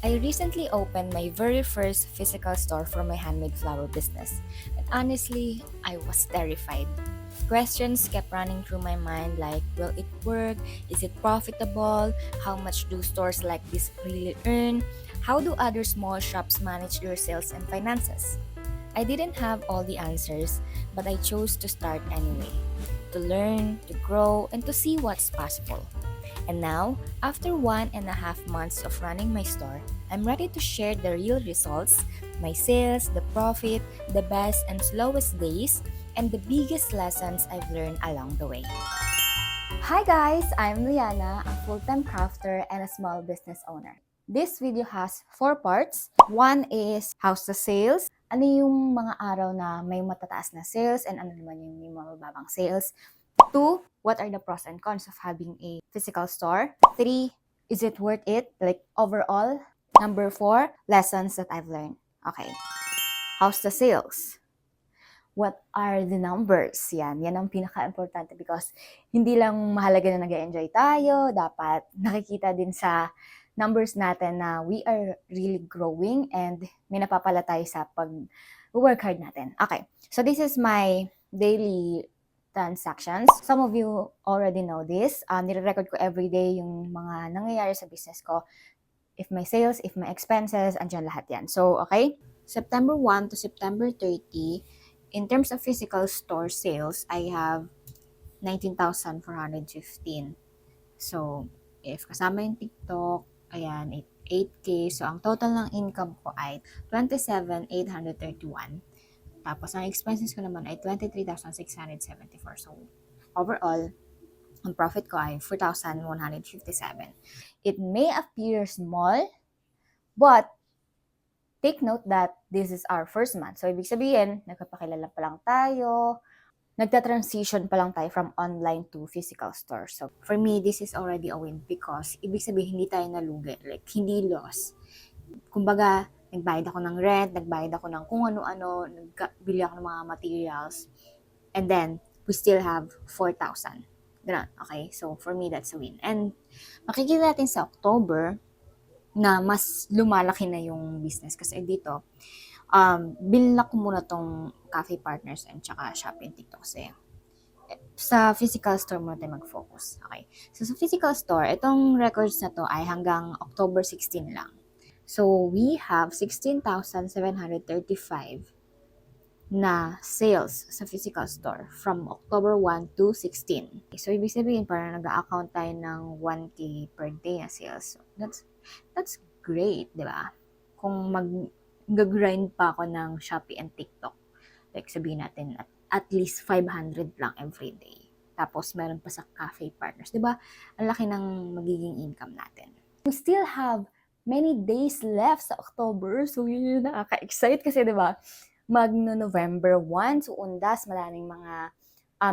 I recently opened my very first physical store for my handmade flower business, and honestly, I was terrified. Questions kept running through my mind like, will it work? Is it profitable? How much do stores like this really earn? How do other small shops manage their sales and finances? I didn't have all the answers, but I chose to start anyway, to learn, to grow, and to see what's possible. And now, after 1.5 months of running my store, I'm ready to share the real results, my sales, the profit, the best and slowest days, and the biggest lessons I've learned along the way. Hi guys, I'm Liana, a full-time crafter and a small business owner. This video has 4 parts. One is how's the sales, ano yung mga araw na may matataas na sales and ano naman yung may mababang sales. 2, what are the pros and cons of having a physical store? 3, is it worth it? Like overall. Number 4, lessons that I've learned. Okay. How's the sales? What are the numbers? Yan ang pinaka-importante because hindi lang mahalaga na nag-enjoy tayo, dapat nakikita din sa numbers natin na we are really growing and may napapala tayo sa pag-work hard natin. Okay, so this is my daily transactions. Some of you already know this. Nire-record ko everyday yung mga nangyayari sa business ko. If my sales, if my expenses, andyan lahat yan. So, okay? September 1 to September 30, in terms of physical store sales, I have 19,415. So, if kasama yung TikTok, ayan, 8K. So, ang total ng income ko ay 27,831. Tapos, ang expenses ko naman ay 23,674. So, overall, ang profit ko ay 4,157. It may appear small, but take note that this is our first month. So, ibig sabihin, nagpapakilala pa lang tayo, nagta-transition pa lang tayo from online to physical store. So, for me, this is already a win because ibig sabihin, hindi tayo nalugi. Like, hindi loss. Kumbaga, nagbayad ako ng rent, nagbayad ako ng kung ano-ano, nagbili ako ng mga materials, and then, we still have 4,000. Ganun, okay? So, for me, that's a win. And, makikita natin sa October, na mas lumalaki na yung business. Kasi dito, binlock ko muna tong Cafe Partners and tsaka Shopee and TikTok. Kasi sa physical store muna tayo mag-focus. Okay. So, sa physical store, itong records na to ay hanggang October 16 lang. So, we have 16,735 na sales sa physical store from October 1 to 16. So, ibig sabihin, parang nag-account tayo ng 1K per day na sales. So, that's great, di ba? Kung mag-grind pa ako ng Shopee and TikTok, like sabihin natin at least 500 lang every day. Tapos, meron pa sa Cafe Partners, di ba? Ang laki ng magiging income natin. We still have many days left sa October. So, yun yung nakaka-excite kasi, di ba? Magno-November 1, so undas, maraming mga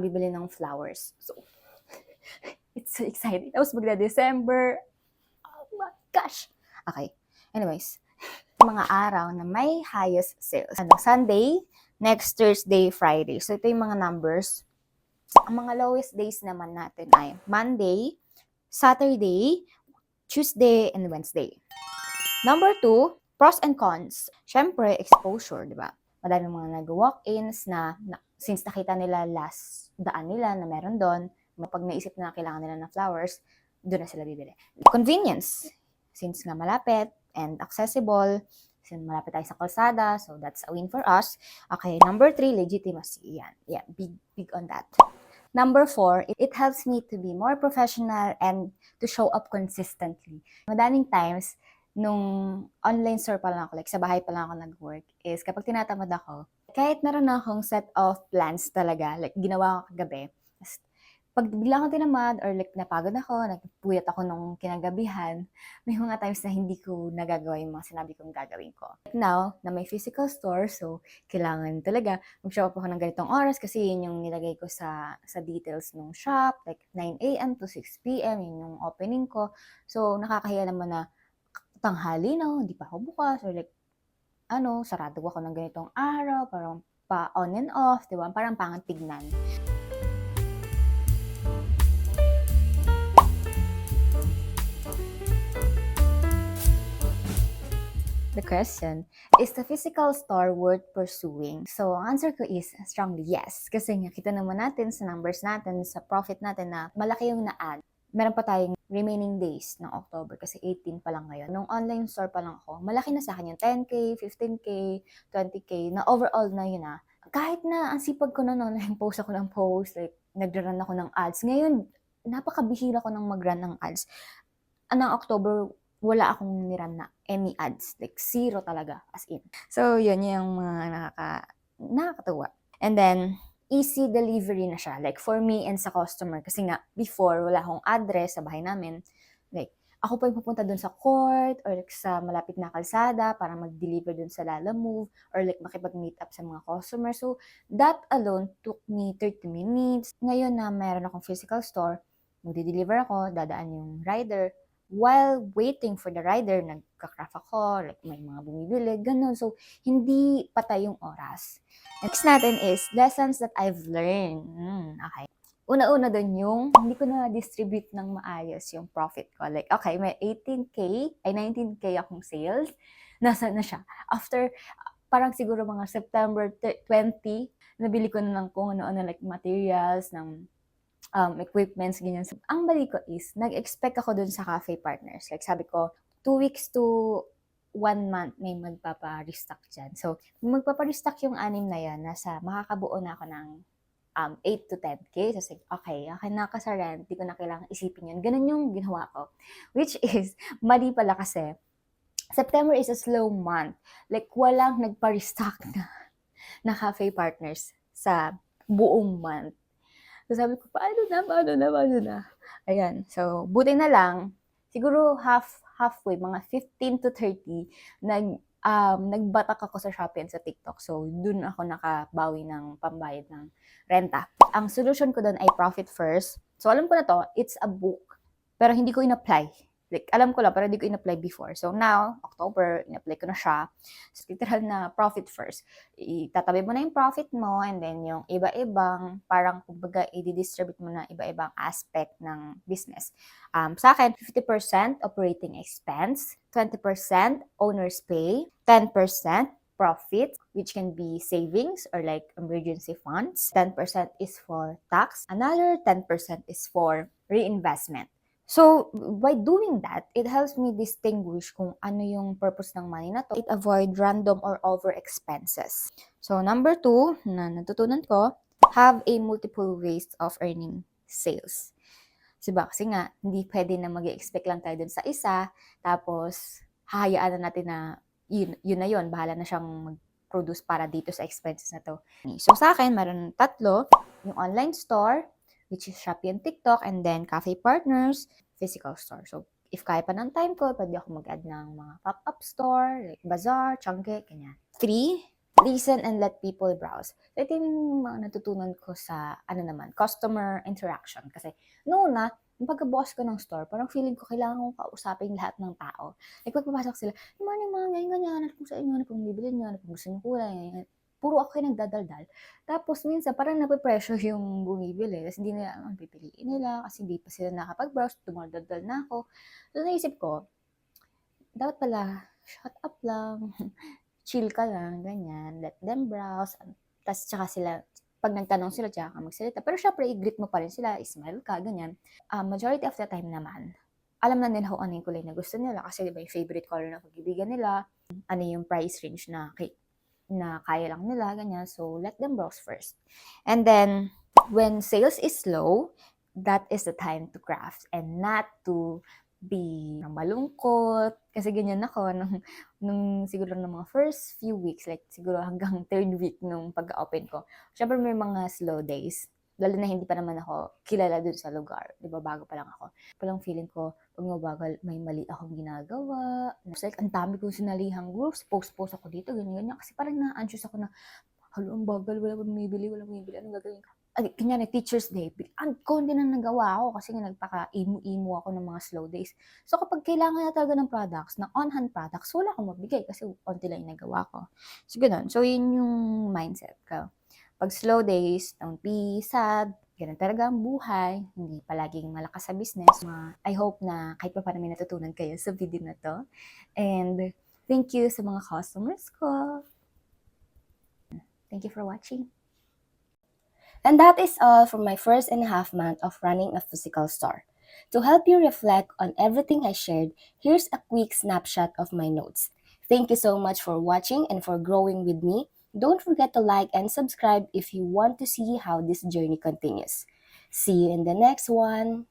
bibili ng flowers. So, it's so exciting. Tapos magna-December, oh my gosh! Okay, anyways, mga araw na may highest sales. Sunday, next Thursday, Friday. So, ito yung mga numbers. Ang mga lowest days naman natin ay Monday, Saturday, Tuesday, and Wednesday. Number 2, pros and cons. Syempre, exposure, di ba? Madaming mga nag-walk-ins na since nakita nila last daan nila na meron doon, pag naisip na kailangan nila ng flowers, doon na sila bibili. Convenience, since nga malapit and accessible, since malapit tayo sa kalsada, so that's a win for us. Okay, number 3, legitimacy. Yan, big on that. Number 4, it helps me to be more professional and to show up consistently. Madaming times, nung online store pa lang ako, like sa bahay pa lang ako nag-work, is kapag tinatamad ako, kahit meron na akong set of plans talaga, like ginawa ko kagabi, pag bigla akong tinamad or like napagod ako, nagpuyat ako nung kinagabihan, may mga times na hindi ko nagagawa yung mga sinabi kong gagawin ko. Now, na may physical store, so kailangan talaga mag-show up ako ng ganitong oras kasi yun yung nilagay ko sa details ng shop, like 9 a.m. to 6 p.m., yun yung opening ko. So, nakakahiya naman na tanghali na, hindi pa ako bukas, or like, sarado ako ng ganitong araw, parang pa on and off, di ba? Parang pangit tignan. the question, is the physical store worth pursuing? So, ang answer ko is strongly yes. Kasi nga, kita naman natin sa numbers natin, sa profit natin na malaki yung na-add. Meron pa tayong remaining days ng October kasi 18 pa lang ngayon. Nung online store pa lang ako, malaki na sa akin yung 10K, 15K, 20K, na overall na yun na. Kahit na ang sipag ko na noon, post ako ng post, like, nag-run ako ng ads. Ngayon, napakabihira ko nang mag-run ng ads. Anong October, wala akong niran na any ads. Like, zero talaga, as in. So, yun yung mga nakakatuwa. And then, easy delivery na siya. Like, for me and sa customer. Kasi nga, before, wala akong address sa bahay namin. Like, ako pa yung pupunta dun sa court or like sa malapit na kalsada para mag-deliver dun sa Lalamove or like makipag-meet up sa mga customers. So, that alone took me 30 minutes. Ngayon na mayroon akong physical store, magdi-deliver ako, dadaan yung rider. While waiting for the rider, nagka-craft ako, like may mga bumibili, ganun. So, hindi patay yung oras. Next natin is lessons that I've learned. Okay. Una-una dun yung hindi ko na-distribute ng maayos yung profit ko. Like, okay, may 18K, ay 19K akong sales. Nasaan na siya? After, parang siguro mga September 20, nabili ko na ng kung ano-ano like materials, ng equipments, ganyan. So, ang bali ko is, nag-expect ako dun sa cafe partners. Like, sabi ko, 2 weeks to 1 month may magpapa-restock dyan. So, magpapa-restock yung 6 na yan, makakabuo na ako ng 8 to 10K. So, okay na ka sa rent, di ko na kailangan isipin yun. Ganun yung ginawa ko. Which is, mali pala kasi, September is a slow month. Like, walang nagpa-restock na cafe partners sa buong month. So, sabi ko, paano na? Ayan. So, buti na lang, siguro halfway, mga 15 to 30, nagbatak ako sa Shopee and sa TikTok. So, dun ako nakabawi ng pambayad ng renta. Ang solution ko dun ay profit first. So, alam ko na to, it's a book. Pero hindi ko in-apply. Like, alam ko lang, pero hindi ko in-apply before. So, now, October, in-apply ko na siya. So, literal na profit first. Itatabi mo na yung profit mo, and then yung iba-ibang, parang kumbaga, i-distribute mo na iba-ibang aspect ng business. Sa akin, 50% operating expense, 20% owner's pay, 10% profit, which can be savings or like emergency funds. 10% is for tax. Another 10% is for reinvestment. So, by doing that, it helps me distinguish kung ano yung purpose ng money na to. It avoid random or over expenses. So, number 2 na natutunan ko, have a multiple ways of earning sales. Diba? Kasi nga, hindi pwede na mag-expect lang tayo dun sa isa, tapos hahayaan na natin na yun na yun, bahala na siyang mag-produce para dito sa expenses na to. So, sa akin, meron 3, yung online store, which is Shopee and TikTok, and then cafe partners, physical store. So, if kaya pa ng time ko, pwede ako mag-add ng mga pop-up store, like bazaar, changge, ganyan. 3, listen and let people browse. So, ito yung mga natutunan ko sa, customer interaction. Kasi, noon na, yung pagkabukas ko ng store, parang feeling ko kailangan kong kausapin lahat ng tao. Like, pagpapasok sila, yung mga ganyan, ano po sa inyo, ano pong bibili nyo, ano pong gusto nyo kulay, puro ako yung nagdadaldal. Tapos, minsan, parang nape-pressure yung bumibili. Kasi hindi nila, pipiliin nila. Kasi hindi pa sila nakapag-browse. Dumaldaldal na ako. So, naisip ko, dapat pala, shut up lang. Chill ka lang, ganyan. Let them browse. Tapos, tsaka sila, pag nagtanong sila, tsaka ka magsalita. Pero, syempre, i-greet mo pa rin sila. Smile ka, ganyan. Majority of the time naman, alam na nila kung ano yung kulay na gusto nila. Kasi, diba, yung favorite color na pag-ibigan nila, ano yung price range na kaya lang nila, ganyan. So, let them browse first. And then, when sales is slow, that is the time to craft and not to be malungkot. Kasi ganyan ako nung siguro ng mga first few weeks, like siguro hanggang 3rd week nung pag-open ko. Siyempre may mga slow days. Lalo na hindi pa naman ako kilala dun sa lugar. Di ba, bago pa lang ako. Palang feeling ko, pag mabagal, may mali akong ginagawa. Like, ang dami kong sinalihang groups. Post ako dito, ganyan. Kasi parang na-anxious ako na, halo, ang bagal, wala bumibili. Anong gagawin ko? Kanya Teacher's Day, ang konti na nagawa ako kasi nga nagpaka-imo ako ng mga slow days. So, kapag kailangan na talaga ng products, ng on-hand products, wala akong mabigay kasi konti lang yung nagawa ko. So, ganun. So, yun yung mindset ko. Pag slow days, don't be sad. Ganun talaga ang buhay. Hindi palaging malakas sa business. I hope na kahit pa paano may natutunan kayo sa video na to. And Thank you sa mga customers ko. Thank you for watching. And that is all for my 1.5 month of running a physical store. To help you reflect on everything I shared, here's a quick snapshot of my notes. Thank you so much for watching and for growing with me. Don't forget to like and subscribe if you want to see how this journey continues. See you in the next one.